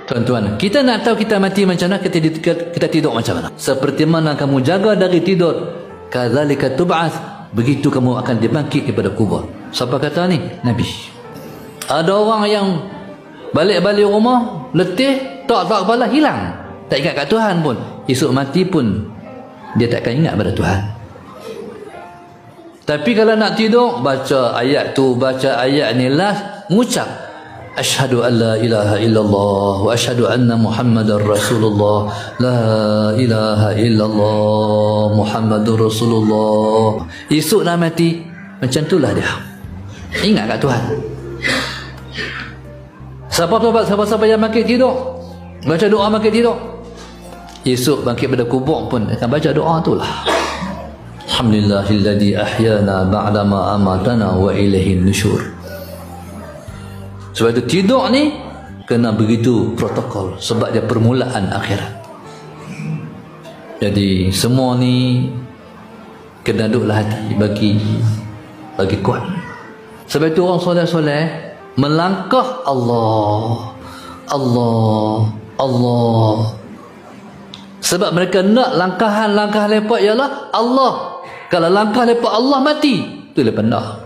Tuan-tuan, kita nak tahu kita mati macam mana, kita tidur macam mana. Seperti mana kamu jaga dari tidur, kadzalika tub'ats, begitu kamu akan dibangkit daripada kubur. Siapa kata ni? Nabi. Ada orang yang balik-balik rumah, letih, tak kepala, hilang. Tak ingat kat Tuhan pun. Esok mati pun, dia takkan ingat pada Tuhan. Tapi kalau nak tidur, baca ayat tu, baca ayat ni, last, mengucap Asyhadu an la ilaha illallah wa asyhadu anna Muhammadar Rasulullah. La ilaha illallah Muhammadur Rasulullah. Esok nak mati, macam itulah dia. Ingat kat Tuhan. Siapa-siapa yang bangkit tidur, baca doa bangkit tidur, esok bangkit pada kubur pun akan baca doa itulah. Alhamdulillahilladzi ahyana ba'dama amatana wa ilaihin nusyur. Sebab itu tidur ni kena begitu protokol, sebab dia permulaan akhirat. Jadi semua ni kena duduklah hati bagi kuat. Sebab itu orang soleh-soleh melangkah Allah, sebab mereka nak langkah lepak ialah Allah. Kalau langkah lepak Allah, mati, itu lepas nak.